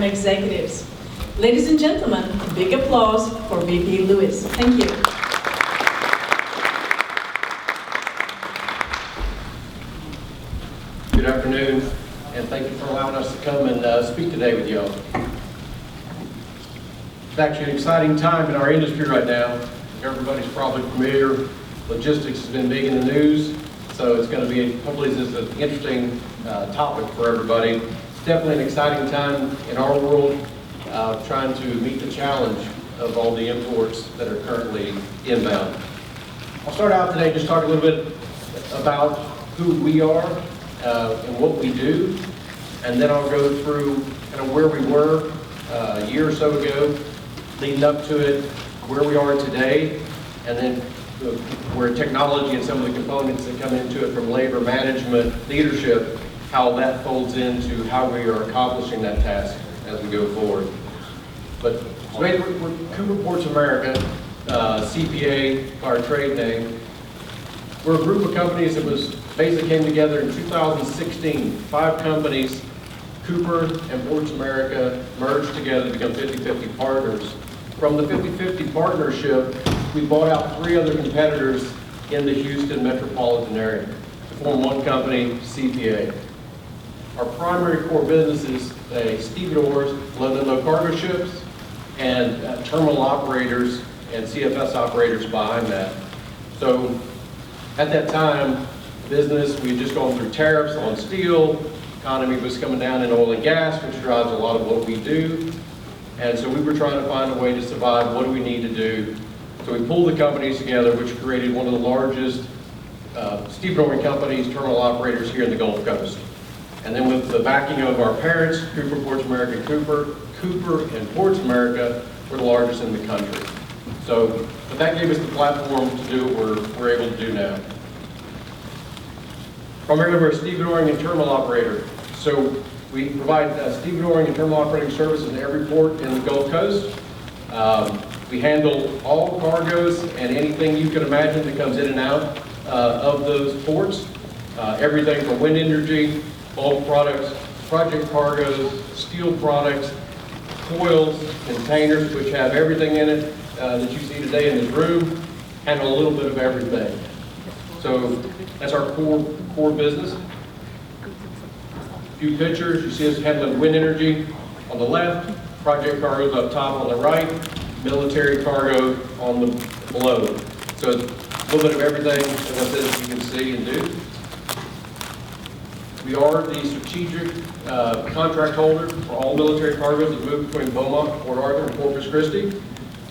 Executives. Ladies and gentlemen, a big applause for VP Lewis. Thank you. Good afternoon, and thank you for allowing us to come and speak today with you all. It's actually an exciting time in our industry right now. Everybody's probably familiar. Logistics has been big in the news, so it's going to be, hopefully this is an interesting topic for everybody. It's definitely an exciting time in our world, trying to meet the challenge of all the imports that are currently inbound. I'll start out today just talking a little bit about who we are and what we do, and then I'll go through kind of where we were a year or so ago, leading up to it, where we are today, and then where technology and some of the components that come into it from labor management, leadership, how that folds into how we are accomplishing that task as we go forward. But we're Cooper Ports America, CPA, our trade name. We're a group of companies that was basically came together in 2016. 5 companies, Cooper and Ports America, merged together to become 50-50 partners. From the 50-50 partnership, we bought out 3 other competitors in the Houston metropolitan area to form one company, CPA. Our primary core business is stevedores, low cargo ships, and terminal operators and CFS operators behind that. So at that time, business, we had just gone through tariffs on steel, economy was coming down in oil and gas, which drives a lot of what we do. And so we were trying to find a way to survive. What do we need to do? So we pulled the companies together, which created one of the largest stevedoring companies, terminal operators here in the Gulf Coast. And then with the backing of our parents, Cooper, Ports America, and Cooper and Ports America were the largest in the country. So, but that gave us the platform to do what we're able to do now. Primarily, we're a stevedoring and terminal operator. So we provide stevedoring and terminal operating services in every port in the Gulf Coast. We handle all cargoes and anything you can imagine that comes in and out of those ports. Everything from wind energy, bulk products, project cargoes, steel products, coils, containers, which have everything in it that you see today in this room, handle a little bit of everything. So that's our core business. A few pictures, you see us handling wind energy on the left, project cargoes up top on the right, military cargo on the below. So it's a little bit of everything, as I said, you can see and do. We are the strategic contract holder for all military cargoes that move between Beaumont, Port Arthur, and Corpus Christi.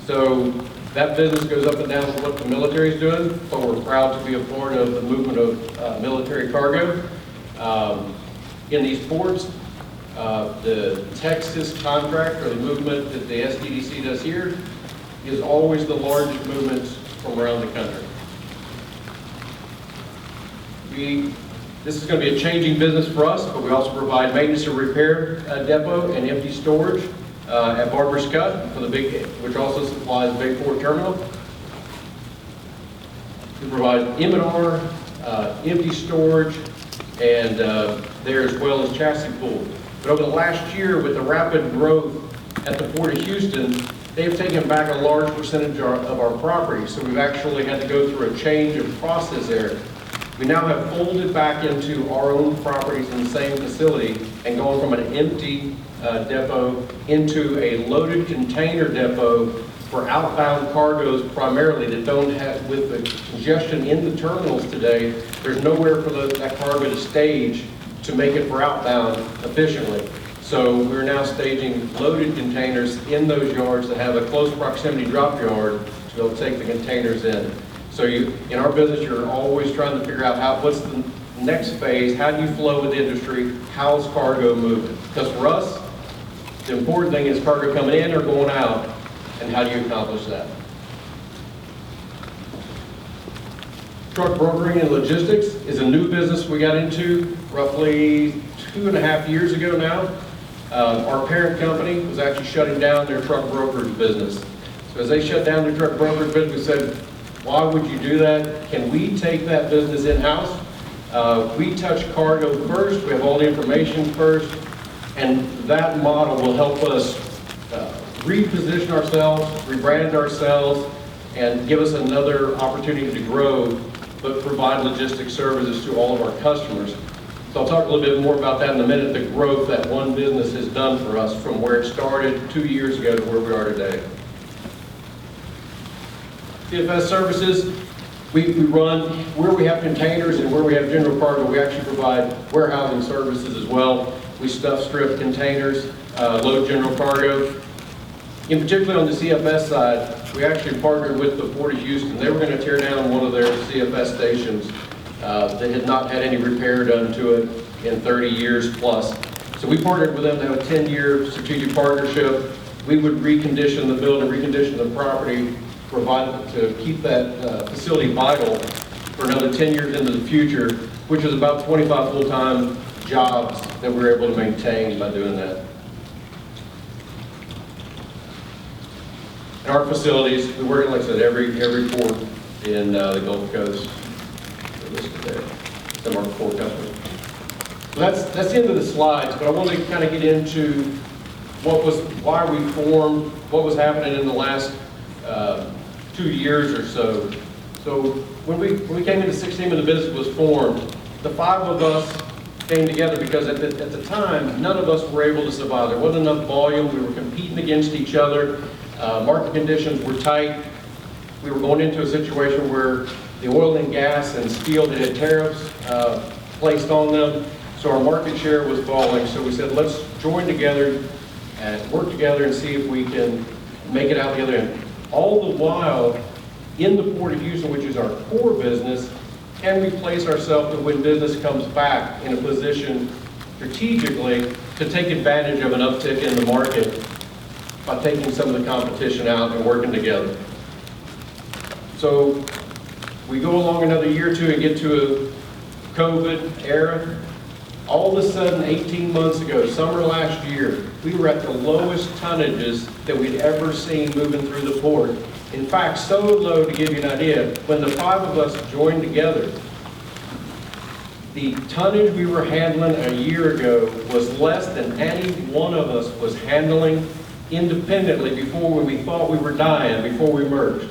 So that business goes up and down with what the military is doing, but we're proud to be a part of the movement of military cargo. In these ports, the Texas contract, or the movement that the SDDC does here, is always the largest movements from around the country. This is going to be a changing business for us, but we also provide maintenance and repair depot and empty storage at Barber's Cut, for which also supplies Bay 4 Terminal. We provide M&R, empty storage, and there as well as chassis pool. But over the last year, with the rapid growth at the Port of Houston, they've taken back a large percentage of our property, so we've actually had to go through a change of process there. We now have folded back into our own properties in the same facility and gone from an empty depot into a loaded container depot for outbound cargoes primarily that don't have, with the congestion in the terminals today, there's nowhere for that cargo to stage to make it for outbound efficiently. So we're now staging loaded containers in those yards that have a close proximity drop yard to be able to take the containers in. So in our business, you're always trying to figure out what's the next phase, how do you flow with the industry, how's cargo moving? Because for us, the important thing is cargo coming in or going out, and how do you accomplish that? Truck brokering and logistics is a new business we got into roughly 2.5 years ago now. Our parent company was actually shutting down their truck brokerage business. So as they shut down their truck brokerage business, we said, why would you do that? Can we take that business in-house? We touch cargo first. We have all the information first. And that model will help us reposition ourselves, rebrand ourselves, and give us another opportunity to grow, but provide logistics services to all of our customers. So I'll talk a little bit more about that in a minute, the growth that one business has done for us from where it started 2 years ago to where we are today. CFS services, we run where we have containers and where we have general cargo. We actually provide warehousing services as well. We stuff strip containers, load general cargo. In particular on the CFS side, we actually partnered with the Port of Houston. They were going to tear down one of their CFS stations that had not had any repair done to it in 30 years plus. So we partnered with them to have a 10-year strategic partnership. We would recondition the building, recondition the property, provide to keep that facility vital for another 10 years into the future, which is about 25 full-time jobs that we were able to maintain by doing that. In our facilities, we work, like I said, every port in the Gulf Coast. Listed there. Some of our core customers. So that's the end of the slides, but I want to kind of get into why we formed, what was happening in the last 2 years or so. So when we came into 16 when the business was formed, the 5 of us came together because at the time, none of us were able to survive. There wasn't enough volume. We were competing against each other. Market conditions were tight. We were going into a situation where the oil and gas and steel that had tariffs placed on them, so our market share was falling. So we said, let's join together and work together and see if we can make it out the other end. All the while, in the Port of Houston, which is our core business, can we place ourselves to when business comes back in a position strategically to take advantage of an uptick in the market by taking some of the competition out and working together. So we go along another year or two and get to a COVID era. All of a sudden, 18 months ago, summer last year, we were at the lowest tonnages that we'd ever seen moving through the port. In fact, so low, to give you an idea, when the 5 of us joined together, the tonnage we were handling a year ago was less than any one of us was handling independently before, when we thought we were dying, before we merged.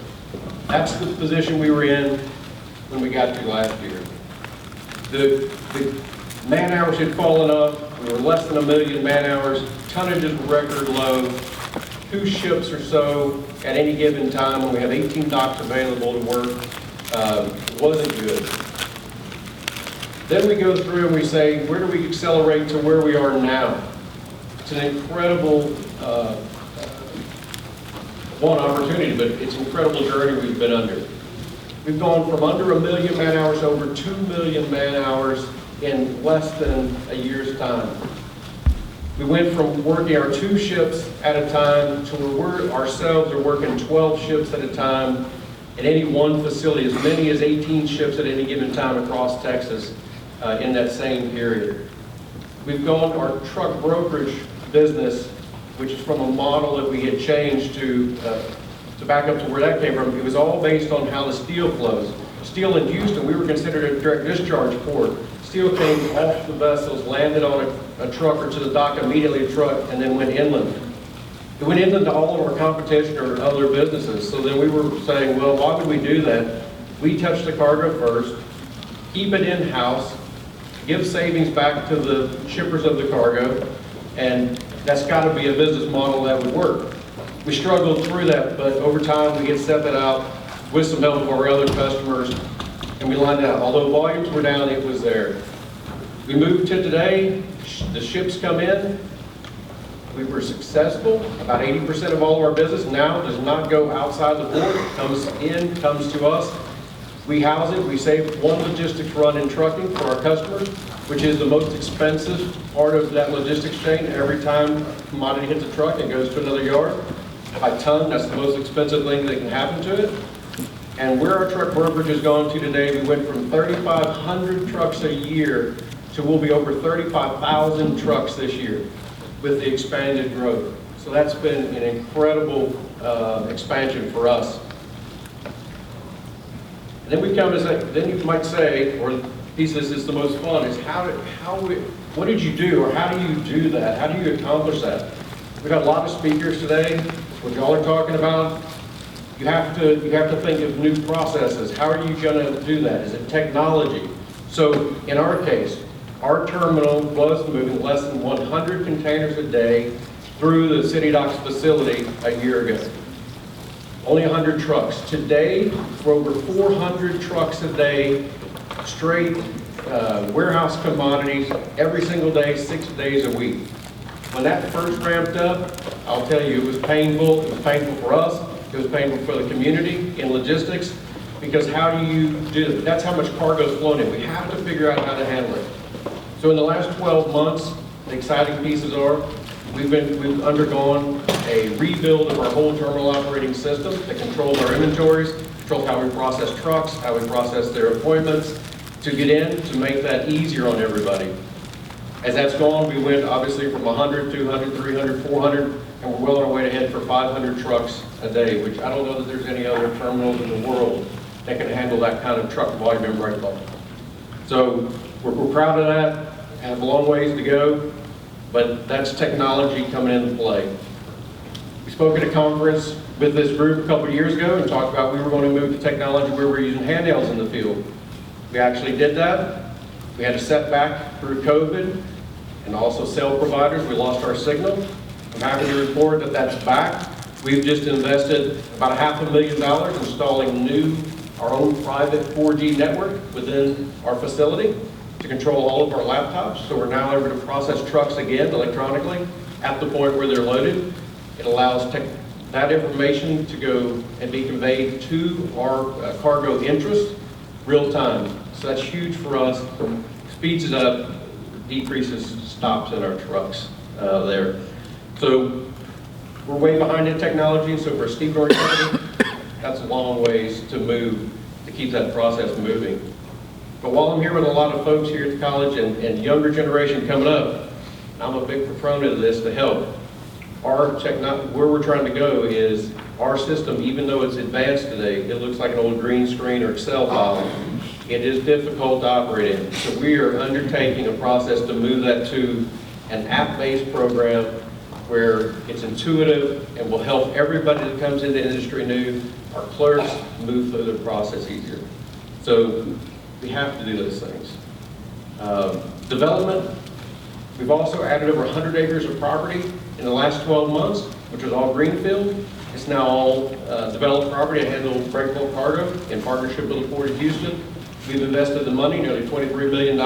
That's the position we were in when we got to last year. The man hours had fallen off. We were less than 1 million man hours. Tonnages were record low. 2 ships or so at any given time when we have 18 docks available to work wasn't good. Then we go through and we say, where do we accelerate to where we are now? It's an incredible opportunity, but it's an incredible journey we've been under. We've gone from under 1 million man hours to over 2 million man hours in less than a year's time. We went from working our 2 ships at a time to where we ourselves are working 12 ships at a time at any one facility, as many as 18 ships at any given time across Texas in that same period. We've gone our truck brokerage business, which is from a model that we had changed to back up to where that came from. It was all based on how the steel flows. Steel in Houston, we were considered a direct discharge port. Steel came off the vessels, landed on a truck or to the dock, immediately a truck, and then went inland. It went inland to all of our competition or other businesses. So then we were saying, well, why would we do that? We touch the cargo first, keep it in-house, give savings back to the shippers of the cargo, and that's got to be a business model that would work. We struggled through that, but over time we get set that out with some help of our other customers, and we lined it out. Although volumes were down, it was there. We moved to today, the ships come in, we were successful. About 80% of all of our business now does not go outside the port, it comes in, comes to us. We house it, we save one logistics run in trucking for our customers, which is the most expensive part of that logistics chain. Every time a commodity hits a truck and goes to another yard, by ton, that's the most expensive thing that can happen to it. And where our truck brokerage has gone to today, we went from 3,500 trucks a year to we'll be over 35,000 trucks this year with the expanded growth. So that's been an incredible expansion for us. And then we come to say, then you might say, or piece of this is the most fun, is how what did you do, or how do you do that? How do you accomplish that? We've got a lot of speakers today. What y'all are talking about, you have to think of new processes. How are you going to do that? Is it technology? So in our case, our terminal was moving less than 100 containers a day through the City Docks facility a year ago. Only 100 trucks. Today, we're over 400 trucks a day, straight warehouse commodities, every single day, 6 days a week. When that first ramped up, I'll tell you, it was painful. It was painful for us. It was painful for the community in logistics, because how do you do it? That's how much cargo is flown in. We have to figure out how to handle it. So in the last 12 months, the exciting pieces are, we've undergone a rebuild of our whole terminal operating system that controls our inventories, controls how we process trucks, how we process their appointments, to get in, to make that easier on everybody. As that's gone, we went obviously from 100, 200, 300, 400, and we're well on our way to head for 500 trucks a day, which I don't know that there's any other terminals in the world that can handle that kind of truck volume in Breakbulk. So we're proud of that, have a long ways to go, but that's technology coming into play. We spoke at a conference with this group a couple of years ago and talked about we were going to move to technology where we're using handhelds in the field. We actually did that. We had a setback through COVID and also cell providers. We lost our signal. I'm happy to report that that's back. We've just invested about $500,000 installing our own private 4G network within our facility to control all of our laptops. So we're now able to process trucks again electronically at the point where they're loaded. It allows that information to go and be conveyed to our cargo interest real time. So that's huge for us. Speeds it up, decreases stops in our trucks there. So we're way behind in technology, so for a steep growing company, that's a long ways to move to keep that process moving. But while I'm here with a lot of folks here at the college and younger generation coming up, I'm a big proponent of this to help. Where we're trying to go is our system, even though it's advanced today, it looks like an old green screen or Excel file. It is difficult to operate in. So we are undertaking a process to move that to an app-based program where it's intuitive and will help everybody that comes into the industry new, our clerks, move through the process easier. So we have to do those things. Development, we've also added over 100 acres of property in the last 12 months, which was all greenfield. It's now all developed property to handle breakbulk cargo in partnership with the Port of Houston. We've invested the money, nearly $23 million,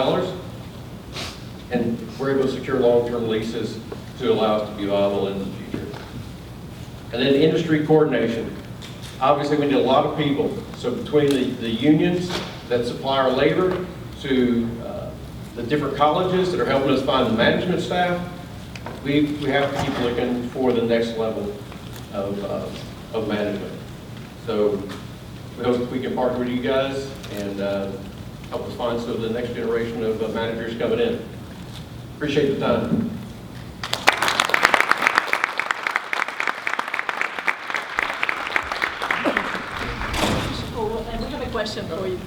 and we're able to secure long-term leases to allow us to be viable in the future. And then the industry coordination. Obviously, we need a lot of people. So between the unions that supply our labor to the different colleges that are helping us find the management staff, we have to keep looking for the next level of management. So we hope we can partner with you guys and help us find some of the next generation of managers coming in. Appreciate the time. And we have a question for you.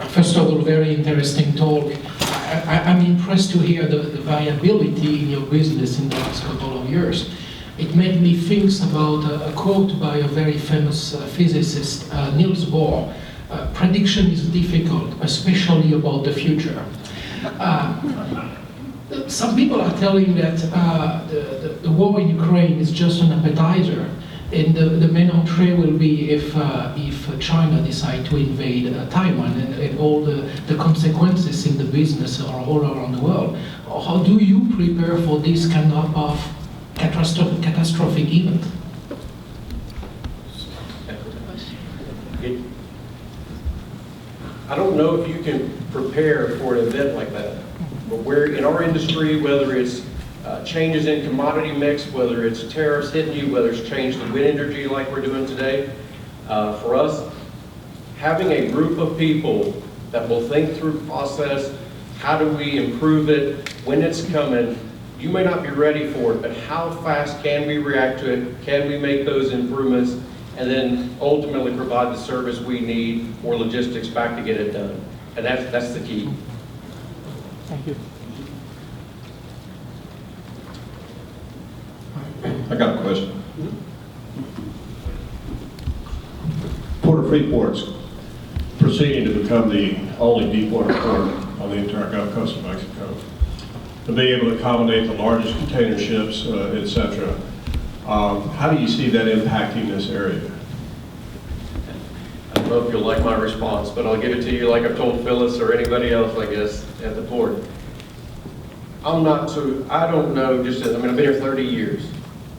First of all, very interesting talk. I'm impressed to hear the viability in your business in the last couple of years. It made me think about a quote by a very famous physicist, Niels Bohr. Prediction is difficult, especially about the future. Some people are telling that the war in Ukraine is just an appetizer, and the main entree will be if China decides to invade Taiwan, and all the consequences in the business are all around the world. How do you prepare for this kind of catastrophic event? I don't know if you can prepare for an event like that, but we're in our industry, whether it's changes in commodity mix, whether it's tariffs hitting you, whether it's change to wind energy like we're doing today, for us, having a group of people that will think through process, how do we improve it, when it's coming, you may not be ready for it, but how fast can we react to it, can we make those improvements, and then ultimately provide the service we need or logistics back to get it done. And that's the key. Thank you. I got a question. Port of Freeport's proceeding to become the only deepwater port on the entire Gulf Coast of Mexico. To be able to accommodate the largest container ships, et cetera. How do you see that impacting this area? I don't know if you'll like my response, but I'll give it to you like I've told Phyllis or anybody else, I guess, at the port. I don't know, I've been here 30 years,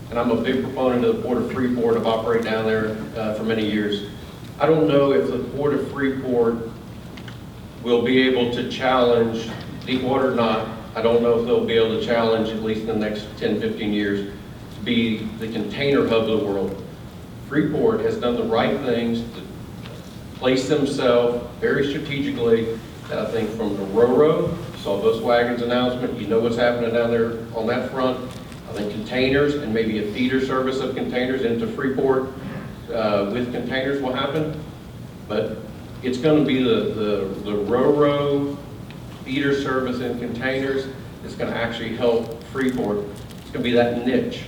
and I'm a big proponent of the Port of Freeport. I've operated down there for many years. I don't know if the Port of Freeport will be able to challenge, deepwater or not, I don't know if they'll be able to challenge, at least in the next 10, 15 years, to be the container hub of the world. Freeport has done the right things to place themselves very strategically. I think from the Ro-Ro, saw Volkswagen's announcement, you know what's happening down there on that front. I think containers and maybe a feeder service of containers into Freeport with containers will happen. But it's going to be the Ro-Ro feeder service and containers that's going to actually help Freeport. It's going to be that niche.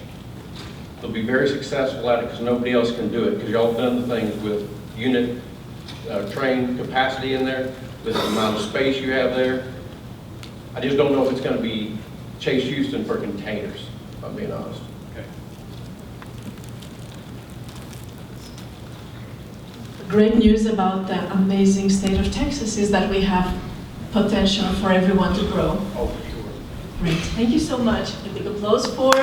They'll be very successful at it because nobody else can do it, because y'all have done the things with unit train capacity in there, with the amount of space you have there. I just don't know if it's going to be Chase Houston for containers, if I'm being honest. Okay. Great news about the amazing state of Texas is that we have potential for everyone to grow. Oh, for sure. Great. Thank you so much. A big applause for